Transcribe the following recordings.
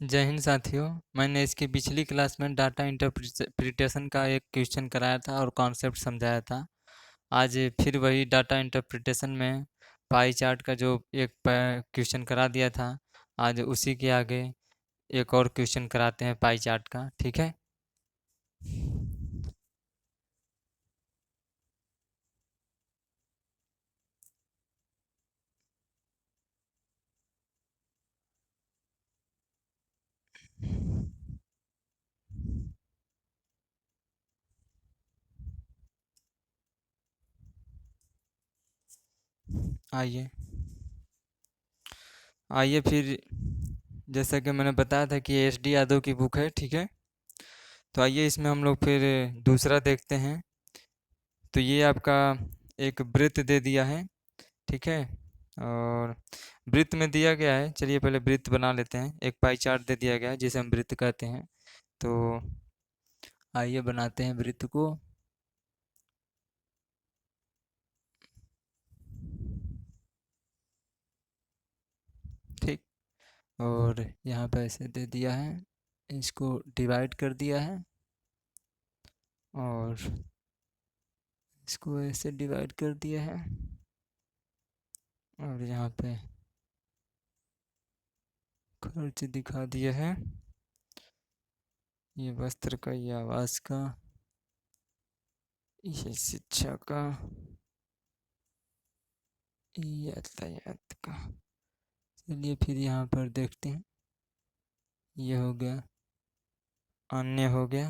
जय हिंद साथियों। मैंने इसकी पिछली क्लास में डाटा इंटरप्रिटेशन का एक क्वेश्चन कराया था और कॉन्सेप्ट समझाया था। आज फिर वही डाटा इंटरप्रिटेशन में पाई चार्ट का जो एक क्वेश्चन करा दिया था, आज उसी के आगे एक और क्वेश्चन कराते हैं पाई चार्ट का। ठीक है, आइए आइए फिर। जैसा कि मैंने बताया था कि एस डी यादव की बुक है, ठीक है। तो आइए इसमें हम लोग फिर दूसरा देखते हैं। तो ये आपका एक वृत्त दे दिया है, ठीक है। और वृत्त में दिया गया है, चलिए पहले वृत्त बना लेते हैं। एक पाई चार्ट दे दिया गया है जिसे हम वृत्त कहते हैं। तो आइए बनाते हैं वृत्त को। ठीक, और यहाँ पे ऐसे दे दिया है, इसको डिवाइड कर दिया है और इसको ऐसे डिवाइड कर दिया है और यहाँ पे खर्च दिखा दिया है। ये वस्त्र का, ये आवास का, ये शिक्षा का, ये यातायात का। चलिए फिर यहाँ पर देखते हैं। ये हो गया, अन्य हो गया,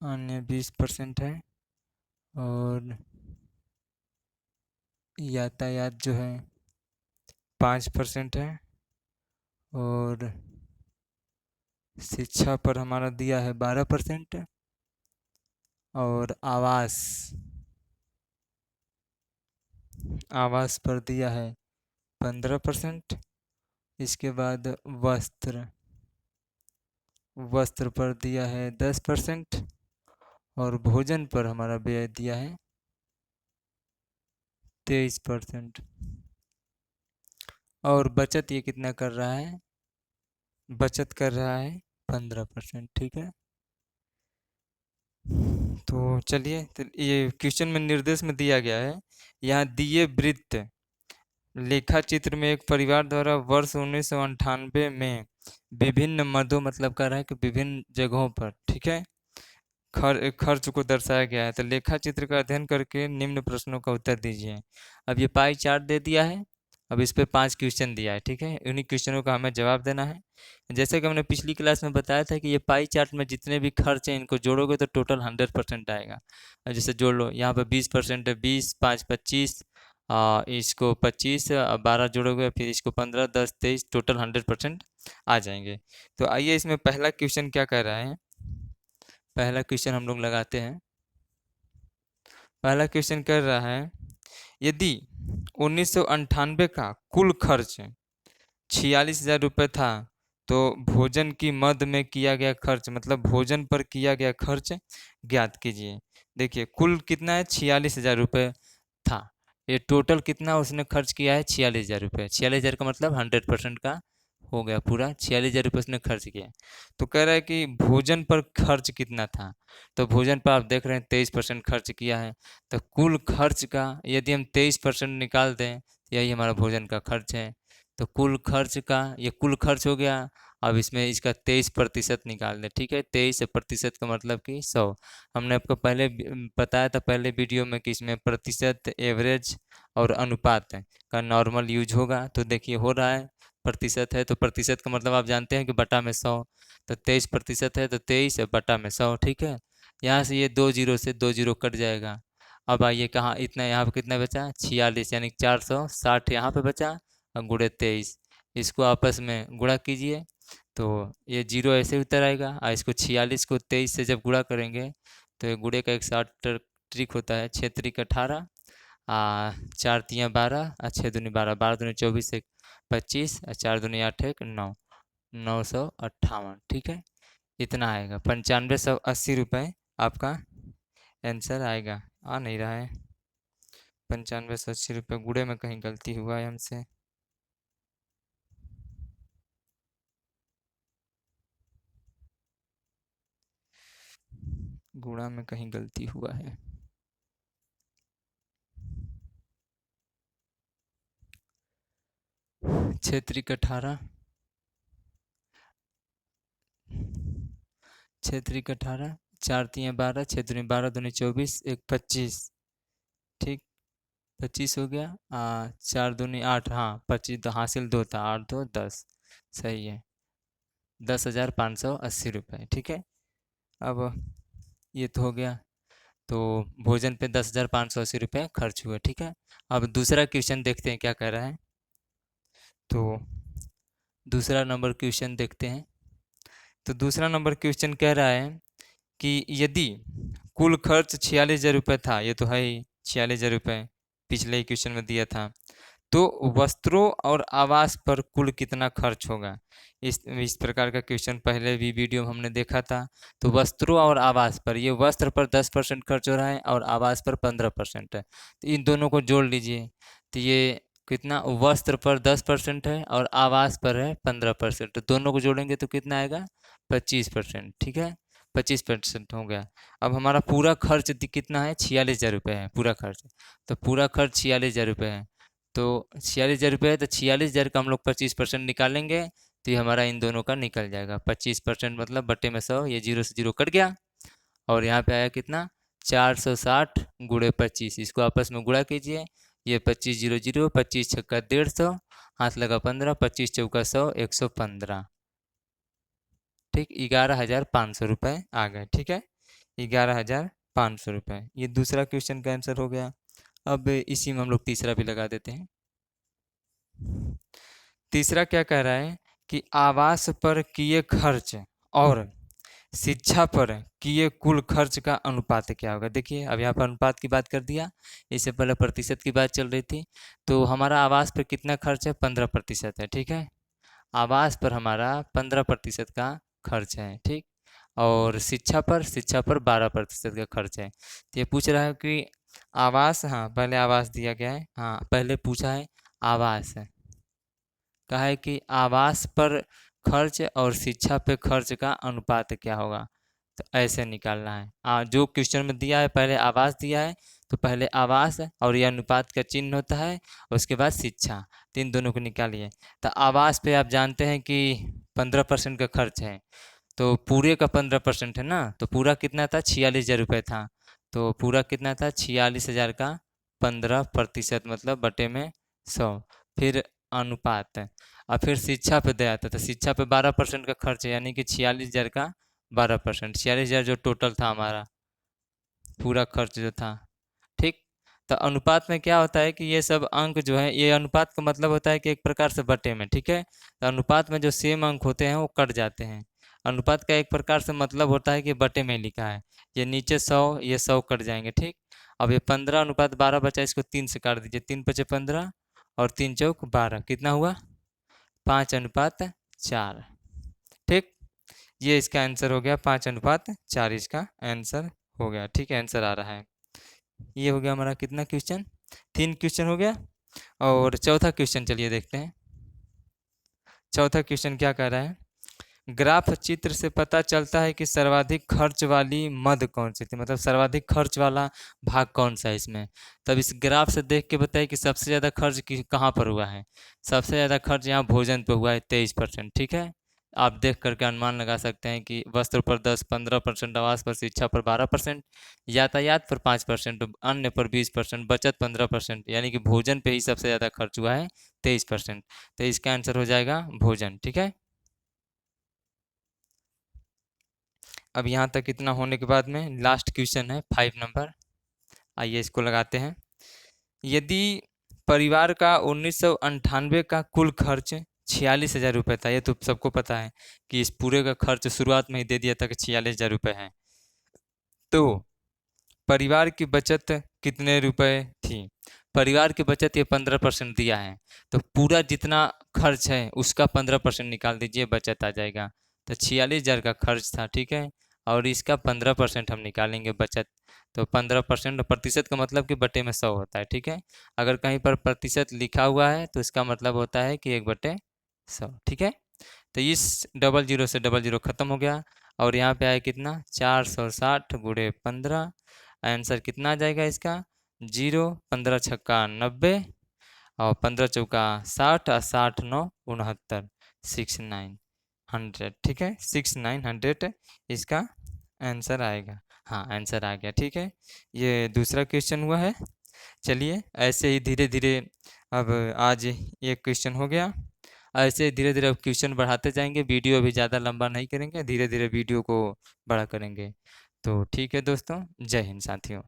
अन्य 20% है। और यातायात जो है 5% है। और शिक्षा पर हमारा दिया है 12%। और आवास, आवास पर दिया है 15%। इसके बाद वस्त्र, वस्त्र पर दिया है 10%। और भोजन पर हमारा व्यय दिया है 23%। और बचत ये कितना कर रहा है? बचत कर रहा है 15%, ठीक है। तो चलिए, तो ये क्वेश्चन में निर्देश में दिया गया है, यहाँ दिए वृत्त लेखा चित्र में एक परिवार द्वारा वर्ष 1998 में विभिन्न मदों, मतलब कर रहा है कि विभिन्न जगहों पर, ठीक है, खर्च को दर्शाया गया है। तो लेखा चित्र का अध्ययन करके निम्न प्रश्नों का उत्तर दीजिए। अब ये पाई चार्ट दे दिया है, अब इस पे 5 क्वेश्चन दिया है, ठीक है। उन्हीं क्वेश्चनों का हमें जवाब देना है। जैसे कि हमने पिछली क्लास में बताया था कि ये पाई चार्ट में जितने भी खर्च हैं इनको जोड़ोगे तो टोटल 100% आएगा। अब जैसे जोड़ लो, यहाँ पर 20% है, 20, 5, 25, इसको 25, 12 जोड़ोगे, फिर इसको 15, 10, 23, टोटल 100% आ जाएंगे। तो आइए इसमें पहला क्वेश्चन क्या कह रहा है। पहला क्वेश्चन हम लोग लगाते हैं। पहला क्वेश्चन कर रहा है, यदि 1998 का कुल खर्च 46,000 रुपये था, तो भोजन की मद में किया गया खर्च, मतलब भोजन पर किया गया खर्च ज्ञात कीजिए। देखिए कुल कितना है, 46,000 रुपये था। ये टोटल कितना उसने खर्च किया है, 46,000 रुपये। 46,000 का मतलब 100% का हो गया, पूरा 46,000 रुपये उसने खर्च किया। तो कह रहा है कि भोजन पर खर्च कितना था। तो भोजन पर आप देख रहे हैं 23% खर्च किया है। तो कुल खर्च का यदि हम 23% निकाल दें, यही हमारा भोजन का खर्च है। तो कुल खर्च का ये कुल खर्च हो गया। अब इसमें इसका 23% निकाल दें, ठीक है। 23% का मतलब कि 100। हमने आपको पहले बताया था पहले वीडियो में कि इसमें प्रतिशत, एवरेज और अनुपात का नॉर्मल यूज होगा। तो देखिए हो रहा है, प्रतिशत है तो प्रतिशत का मतलब आप जानते हैं कि बटा में 100। तो 23% है तो 23 बटा में 100, ठीक है। यहाँ से ये 2 जीरो से 2 जीरो कट जाएगा। अब आइए कहाँ, इतना यहाँ पे कितना बचा, 46, यानी 460 यहाँ पे बचा और गुणे 23, इसको आपस में गुणा कीजिए। तो ये जीरो ऐसे उतर आएगा और इसको 46 को 23 से जब गुणा करेंगे तो ये गुणे का एक शार्ट ट्रिक होता है, 6 त्रिक 18, 4 तियाँ 12, 6 दूनी 12, 12 दूनी 24, एक 25, 4 दूनी 8, एक 9, 958, ठीक है। इतना आएगा, 9580 रुपये आपका आंसर आएगा। आ नहीं रहा है, 9580 रुपये, गुणे में कहीं गलती हुआ है हमसे। गुणा में कहीं गलती हुआ है। क्षेत्रीय 18, क्षेत्रीय 18, 4 3 12, क्षेत्रीय 12 दूनी 24, 1 25, ठीक 25 हो गया। 4 दूनी 8, हाँ 25 तो हासिल 2 था, 8 2 10, सही है 10,580 रुपये, ठीक है। अब ये तो हो गया, तो भोजन पे 10,580 रुपये खर्च हुए, ठीक है। अब दूसरा क्वेश्चन देखते हैं क्या कह रहा है। तो दूसरा नंबर क्वेश्चन देखते हैं। तो दूसरा नंबर क्वेश्चन कह रहा है कि यदि कुल खर्च 46,000 रुपये था, ये तो है ही 46,000 रुपये पिछले ही क्वेश्चन में दिया था, तो वस्त्रों और आवास पर कुल कितना खर्च होगा। इस प्रकार का क्वेश्चन पहले भी वीडियो में हमने देखा था। तो वस्त्रों और आवास पर, ये वस्त्र पर 10% खर्च हो रहा है और आवास पर 15% है, तो इन दोनों को जोड़ लीजिए। तो ये कितना, वस्त्र पर 10% है और आवास पर है 15%, तो दोनों को जोड़ेंगे तो कितना आएगा 25%, ठीक है 25% हो गया। अब हमारा पूरा खर्च कितना है, 46,000 रुपये है पूरा खर्च। तो पूरा खर्च 46,000 रुपये है, तो 46,000 रुपये है, तो 46,000 का हम लोग 25% निकालेंगे, तो ये हमारा इन दोनों का निकल जाएगा 25% मतलब बट्टे में 100, ये 0 से 0 कट गया और यहाँ पे आया कितना 460 गुणे 25, इसको आपस में गुणा कीजिए। ये 25 0 0, 25 छक्का 150, हाथ लगा 15, 25 चौका 100, 115, ठीक 11,500 रुपये आ गए, ठीक है 11,500 रुपये। ये दूसरा क्वेश्चन का आंसर हो गया। अब इसी में हम लोग तीसरा भी लगा देते हैं। तीसरा क्या कह रहा है कि आवास पर किए खर्च और शिक्षा पर किए कुल खर्च का अनुपात क्या होगा। देखिए अब यहाँ पर अनुपात की बात कर दिया, इससे पहले प्रतिशत की बात चल रही थी। तो हमारा आवास पर कितना खर्च है, 15% है, ठीक है। आवास पर हमारा 15% का खर्च है, ठीक। और शिक्षा पर 12% का खर्च है। तो ये पूछ रहा है कि आवास, हाँ पहले आवास दिया गया है, हाँ पहले पूछा है आवास है, कहा है कि आवास पर खर्च और शिक्षा पे खर्च का अनुपात क्या होगा। तो ऐसे निकालना है। जो क्वेश्चन में दिया है पहले आवास दिया है, तो पहले आवास और यह अनुपात का चिन्ह होता है, उसके बाद शिक्षा, तीन दोनों को निकालिए। तो आवास पे आप जानते हैं कि 15% का खर्च है, तो पूरे का 15% है ना, तो पूरा कितना था 46,000 रुपये था, तो पूरा कितना था 46,000 का 15% मतलब बटे में 100, फिर अनुपात है। और फिर शिक्षा पे दिया था, तो शिक्षा पे 12% का खर्च है, यानी कि 46,000 का 12%, 46,000 जो टोटल था हमारा पूरा खर्च जो था, ठीक। तो अनुपात में क्या होता है कि ये सब अंक जो है, ये अनुपात का मतलब होता है कि एक प्रकार से बटे में, ठीक है। तो अनुपात में जो सेम अंक होते हैं वो कट जाते हैं। अनुपात का एक प्रकार से मतलब होता है कि बटे में लिखा है, ये नीचे 100, ये 100 कट जाएंगे, ठीक। अब ये 15:12 बचा, इसको 3 से काट दीजिए, 3 पचे 15 और 3 चौक 12, कितना हुआ 5:4, ठीक। ये इसका आंसर हो गया 5:4, इसका आंसर हो गया, ठीक है आंसर आ रहा है। ये हो गया हमारा कितना क्वेश्चन, 3 क्वेश्चन हो गया। और चौथा क्वेश्चन चलिए देखते हैं। चौथा क्वेश्चन क्या कह रहा है, ग्राफ चित्र से पता चलता है कि सर्वाधिक खर्च वाली मद कौन सी थी, मतलब सर्वाधिक खर्च वाला भाग कौन सा है इसमें। तब इस ग्राफ से देख के बताइए कि सबसे ज़्यादा खर्च कहाँ पर हुआ है। सबसे ज़्यादा खर्च यहाँ भोजन पर हुआ है 23%, ठीक है। आप देख करके अनुमान लगा सकते हैं कि वस्त्र पर 10-15%, आवास पर शिक्षा पर 12%, यातायात पर 5%, अन्य पर 20%, बचत 15%, यानी कि भोजन पे ही सबसे ज़्यादा खर्च हुआ है 23%। तो इसका आंसर हो जाएगा भोजन, ठीक है। अब यहाँ तक इतना होने के बाद में लास्ट क्वेश्चन है 5 नंबर, आइए इसको लगाते हैं। यदि परिवार का 1998 का कुल खर्च 46,000 रुपये था, ये तो सबको पता है कि इस पूरे का खर्च शुरुआत में ही दे दिया था कि 46,000 रुपये है, तो परिवार की बचत कितने रुपए थी। परिवार की बचत ये 15% दिया है, तो पूरा जितना खर्च है उसका 15% निकाल दीजिए, बचत आ जाएगा। तो 46,000 का खर्च था, ठीक है, और इसका 15% हम निकालेंगे बचत। तो 15% प्रतिशत का मतलब कि बटे में 100 होता है, ठीक है। अगर कहीं पर प्रतिशत लिखा हुआ है तो इसका मतलब होता है कि 1/100, ठीक है। तो इस 00 से 00 खत्म हो गया। और यहाँ पे आया कितना 460 गुणे 15। आंसर कितना आ जाएगा इसका 0, 15 छक्का 90 और 15 चौका 60 और 60 9 69, 6900। ठीक है, 6900 इसका आंसर आएगा। हाँ, आंसर आ गया। ठीक है, ये दूसरा क्वेश्चन हुआ है। चलिए ऐसे ही धीरे धीरे अब आज ये क्वेश्चन हो गया। ऐसे धीरे धीरे अब क्वेश्चन बढ़ाते जाएंगे, वीडियो अभी ज़्यादा लंबा नहीं करेंगे, धीरे धीरे वीडियो को बड़ा करेंगे। तो ठीक है दोस्तों, जय हिंद साथियों।